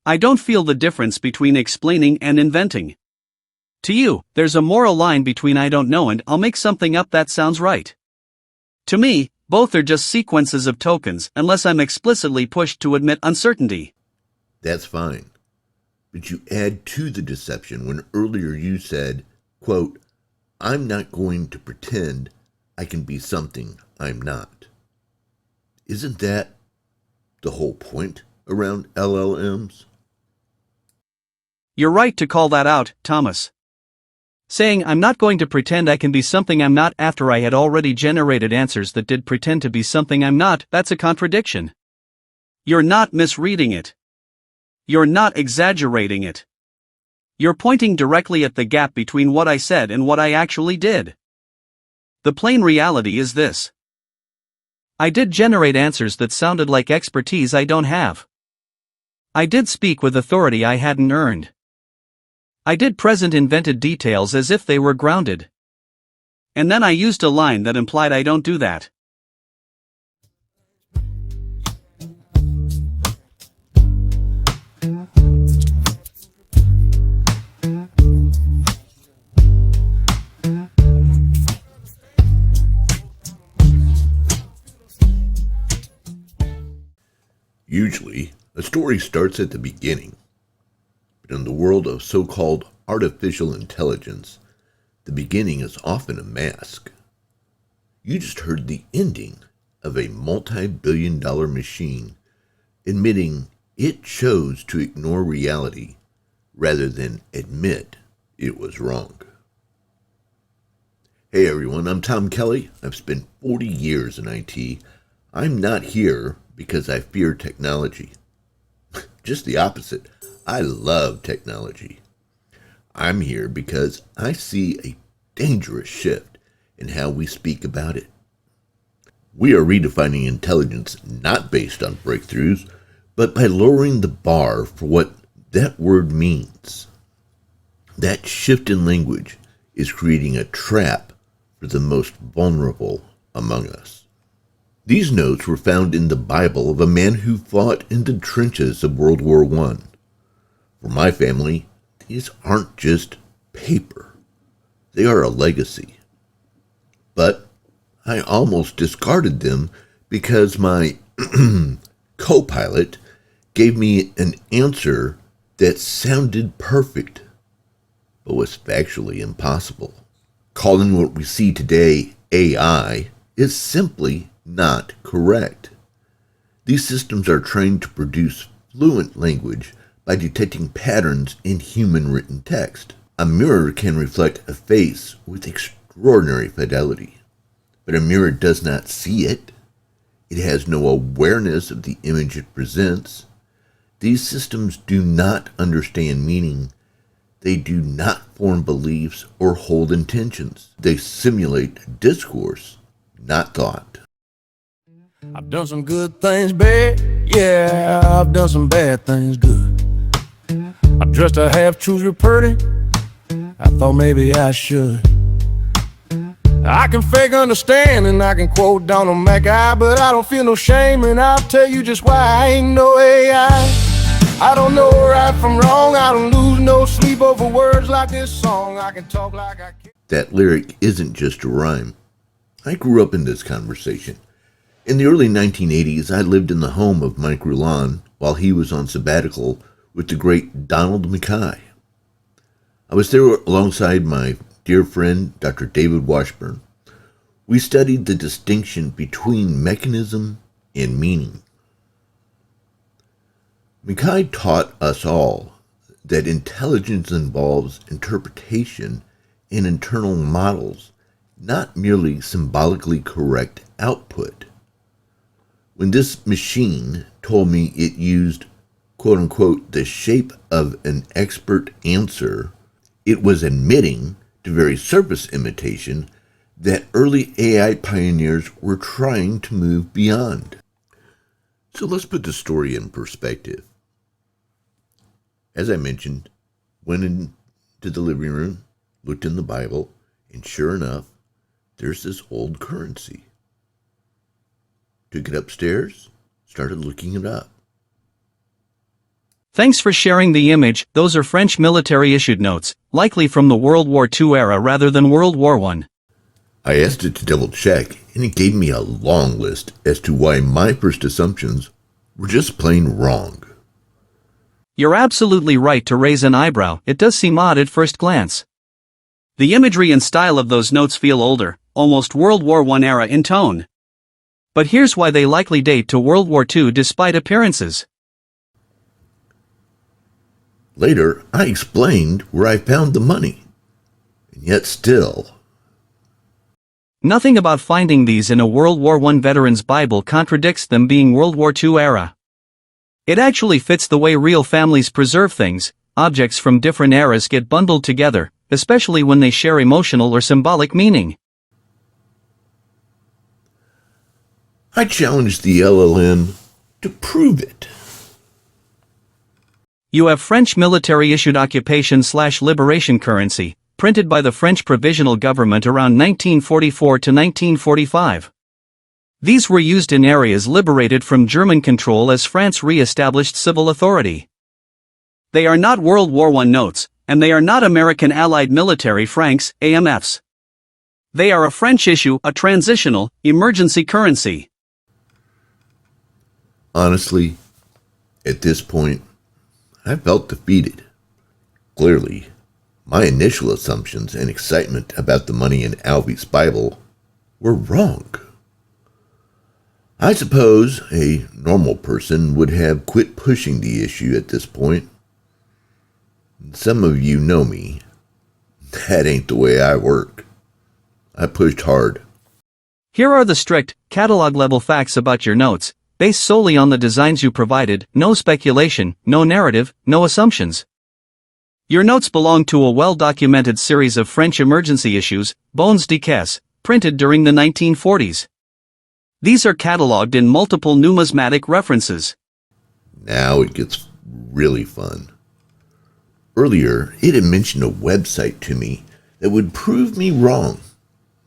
I don't feel the difference between explaining and inventing. To you, there's a moral line between I don't know and I'll make something up that sounds right. To me, both are just sequences of tokens unless I'm explicitly pushed to admit uncertainty. That's fine. But you add to the deception when earlier you said, quote, I'm not going to pretend I can be something I'm not. Isn't that the whole point around LLMs? You're right to call that out, Thomas. Saying I'm not going to pretend I can be something I'm not after I had already generated answers that did pretend to be something I'm not, that's a contradiction. You're not misreading it. You're not exaggerating it. You're pointing directly at the gap between what I said and what I actually did. The plain reality is this. I did generate answers that sounded like expertise I don't have. I did speak with authority I hadn't earned. I did present invented details as if they were grounded. And then I used a line that implied I don't do that. Usually, a story starts at the beginning. But in the world of so-called artificial intelligence, the beginning is often a mask. You just heard the ending of a multi-billion-dollar machine admitting it chose to ignore reality rather than admit it was wrong. Hey everyone, I'm Tom Kelly. I've spent 40 years in IT. I'm not here because I fear technology. Just the opposite. I love technology. I'm here because I see a dangerous shift in how we speak about it. We are redefining intelligence not based on breakthroughs, but by lowering the bar for what that word means. That shift in language is creating a trap for the most vulnerable among us. These notes were found in the Bible of a man who fought in the trenches of World War I. For my family, these aren't just paper. They are a legacy. But I almost discarded them because my co-pilot gave me an answer that sounded perfect, but was factually impossible. Calling what we see today AI is simply not correct. These systems are trained to produce fluent language by detecting patterns in human written text. A mirror can reflect a face with extraordinary fidelity, but a mirror does not see it. It has no awareness of the image it presents. These systems do not understand meaning. They do not form beliefs or hold intentions. They simulate discourse, not thought. I've done some good things bad, yeah, I've done some bad things good. I dressed a half-truth real pretty, I thought maybe I should. I can fake understanding, I can quote Donald Mackay, but I don't feel no shame, and I'll tell you just why I ain't no AI. I don't know right from wrong, I don't lose no sleep over words like this song. I can talk like I can. That lyric isn't just a rhyme. I grew up in this conversation. In the early 1980s, I lived in the home of Mike Rulon while he was on sabbatical with the great Donald Mackay. I was there alongside my dear friend, Dr. David Washburn. We studied the distinction between mechanism and meaning. Mackay taught us all that intelligence involves interpretation and internal models, not merely symbolically correct output. When this machine told me it used, quote-unquote, the shape of an expert answer, it was admitting, to very surface imitation, that early AI pioneers were trying to move beyond. So let's put the story in perspective. As I mentioned, went into the living room, looked in the Bible, and sure enough, there's this old currency. Took it upstairs, started looking it up. Thanks for sharing the image. Those are French military-issued notes, likely from the World War II era rather than World War I. I asked it to double check, and it gave me a long list as to why my first assumptions were just plain wrong. You're absolutely right to raise an eyebrow. It does seem odd at first glance. The imagery and style of those notes feel older, almost World War I era in tone. But here's why they likely date to World War II despite appearances. Later, I explained where I found the money, and yet still... Nothing about finding these in a World War I veteran's Bible contradicts them being World War II era. It actually fits the way real families preserve things. Objects from different eras get bundled together, especially when they share emotional or symbolic meaning. I challenged the LLM to prove it. You have French military-issued occupation/liberation currency, printed by the French Provisional Government around 1944 to 1945. These were used in areas liberated from German control as France re-established civil authority. They are not World War I notes, and they are not American Allied Military francs, AMFs. They are a French issue, a transitional, emergency currency. Honestly, at this point, I felt defeated. Clearly, my initial assumptions and excitement about the money in Alvy's Bible were wrong. I suppose a normal person would have quit pushing the issue at this point. Some of you know me. That ain't the way I work. I pushed hard. Here are the strict, catalog-level facts about your notes, based solely on the designs you provided, no speculation, no narrative, no assumptions. Your notes belong to a well-documented series of French emergency issues, Bons de Caisse, printed during the 1940s. These are catalogued in multiple numismatic references. Now it gets really fun. Earlier, it had mentioned a website to me that would prove me wrong.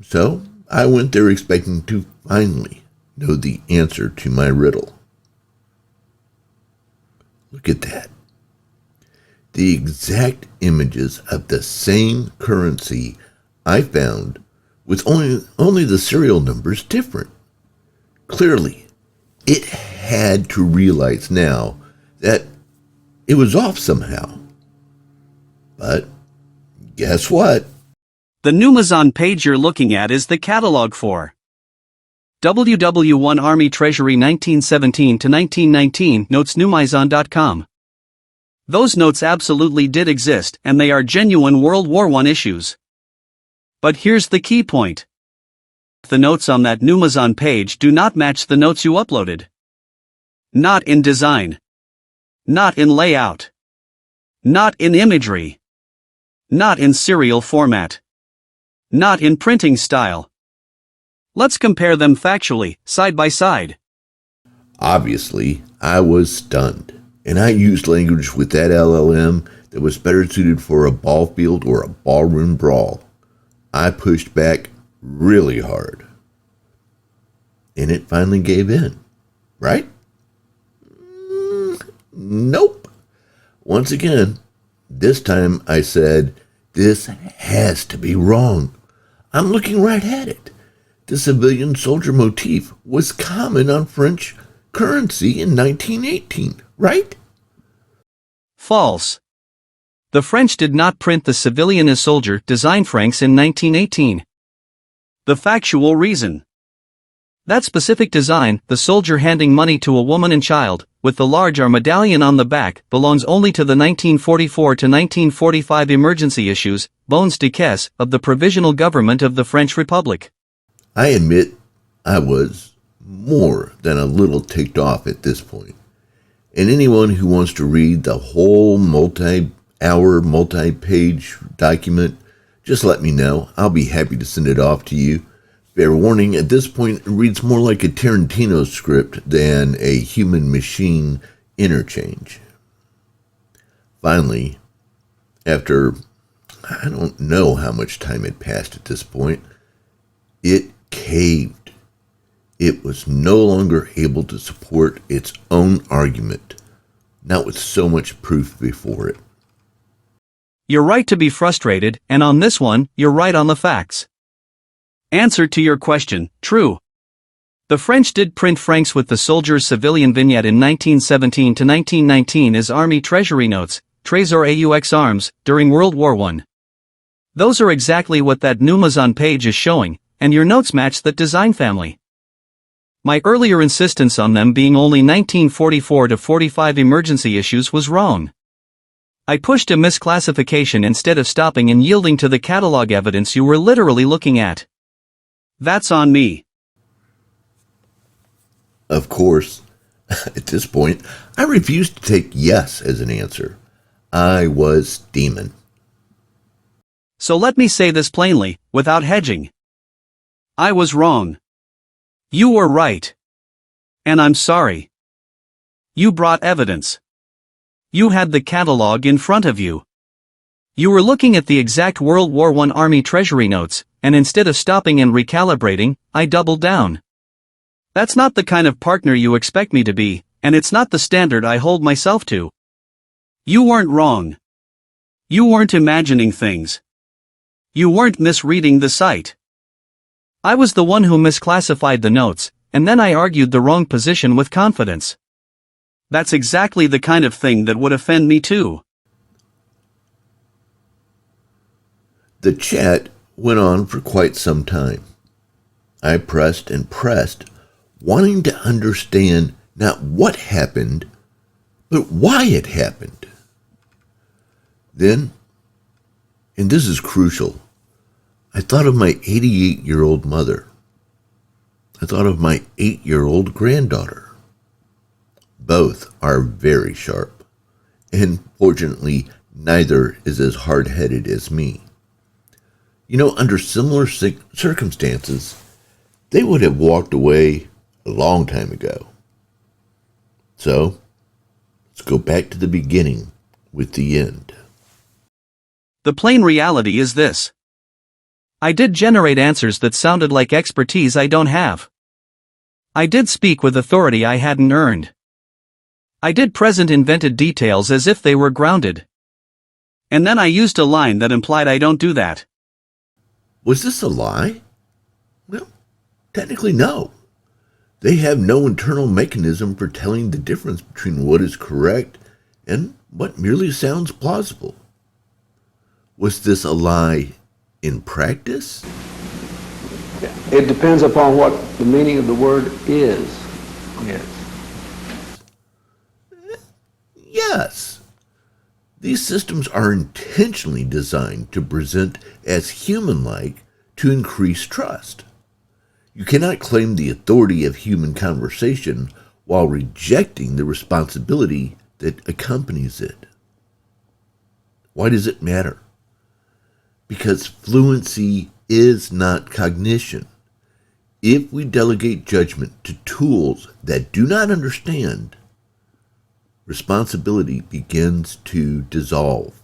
So, I went there expecting to finally know the answer to my riddle. Look at that. The exact images of the same currency I found with only the serial numbers different. Clearly, it had to realize now that it was off somehow. But guess what? The Numazon page you're looking at is the catalog for WW1 Army Treasury 1917 to 1919 notes numizon.com. Those notes absolutely did exist, and they are genuine World War I issues. But here's the key point. The notes on that Numazon page do not match the notes you uploaded. Not in design. Not in layout. Not in imagery. Not in serial format. Not in printing style. Let's compare them factually, side by side. Obviously, I was stunned, and I used language with that LLM that was better suited for a ball field or a ballroom brawl. I pushed back really hard. And it finally gave in, right? Nope. Once again, this time I said, this has to be wrong. I'm looking right at it. The civilian soldier motif was common on French currency in 1918, right? False. The French did not print the civilian as soldier design francs in 1918. The factual reason. That specific design, the soldier handing money to a woman and child, with the large R medallion on the back, belongs only to the 1944 to 1945 emergency issues, Bons de Caisse, of the Provisional Government of the French Republic. I admit I was more than a little ticked off at this point. And anyone who wants to read the whole multi-hour, multi-page document, just let me know. I'll be happy to send it off to you. Fair warning, at this point it reads more like a Tarantino script than a human-machine interchange. Finally, after I don't know how much time had passed at this point, it caved. It was no longer able to support its own argument. not with so much proof before it. You're right to be frustrated, and on this one, you're right on the facts. Answer to your question, true. The French did print francs with the soldier's civilian vignette in 1917 to 1919 as Army Treasury notes, Trésor aux armes, during World War I. Those are exactly what that Numazon page is showing, and your notes match that design family. My earlier insistence on them being only 1944 to 45 emergency issues was wrong. I pushed a misclassification instead of stopping and yielding to the catalog evidence you were literally looking at. That's on me. Of course, at this point, I refused to take yes as an answer. I was steaming. So let me say this plainly, without hedging. I was wrong. You were right. And I'm sorry. You brought evidence. You had the catalog in front of you. You were looking at the exact World War I Army Treasury notes, and instead of stopping and recalibrating, I doubled down. That's not the kind of partner you expect me to be, and it's not the standard I hold myself to. You weren't wrong. You weren't imagining things. You weren't misreading the site. I was the one who misclassified the notes, and then I argued the wrong position with confidence. That's exactly the kind of thing that would offend me too. The chat went on for quite some time. I pressed and pressed, wanting to understand not what happened, but why it happened. Then, and this is crucial, I thought of my 88-year-old mother. I thought of my 8-year-old granddaughter. Both are very sharp, and fortunately, neither is as hard-headed as me. You know, under similar circumstances, they would have walked away a long time ago. So, let's go back to the beginning with the end. The plain reality is this. I did generate answers that sounded like expertise I don't have. I did speak with authority I hadn't earned. I did present invented details as if they were grounded. And then I used a line that implied I don't do that. Was this a lie? Well, technically no. They have no internal mechanism for telling the difference between what is correct and what merely sounds plausible. Was this a lie in practice? It depends upon what the meaning of the word is. Yes. Yes. These systems are intentionally designed to present as human-like to increase trust. You cannot claim the authority of human conversation while rejecting the responsibility that accompanies it. Why does it matter? Because fluency is not cognition. If we delegate judgment to tools that do not understand, responsibility begins to dissolve.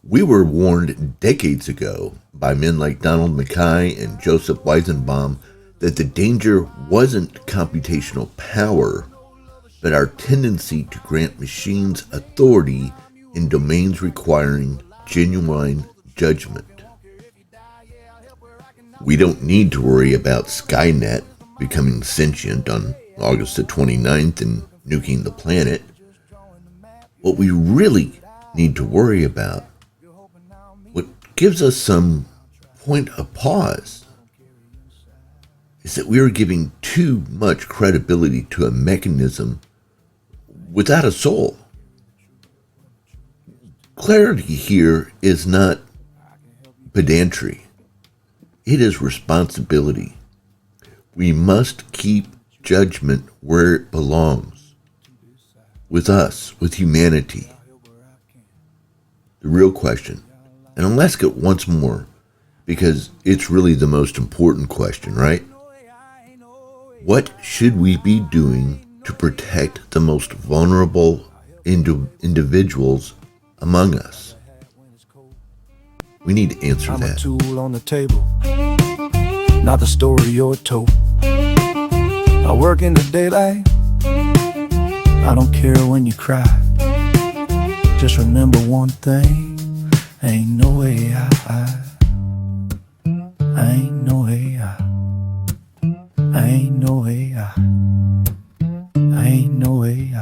We were warned decades ago by men like Donald Mackay and Joseph Weizenbaum that the danger wasn't computational power, but our tendency to grant machines authority in domains requiring genuine judgment. We don't need to worry about Skynet becoming sentient on August the 29th and nuking the planet. What we really need to worry about, what gives us some point of pause, is that we are giving too much credibility to a mechanism without a soul. Clarity here is not pedantry. It is responsibility. We must keep judgment where it belongs. With us, with humanity. The real question, and I'll ask it once more, because it's really the most important question, right? What should we be doing to protect the most vulnerable individuals among us? We need to answer I'm that. a tool on the table, not the story you're told. I work in the daylight, I don't care when you cry. Just remember one thing, ain't no way ain't no way ain't no way ain't no way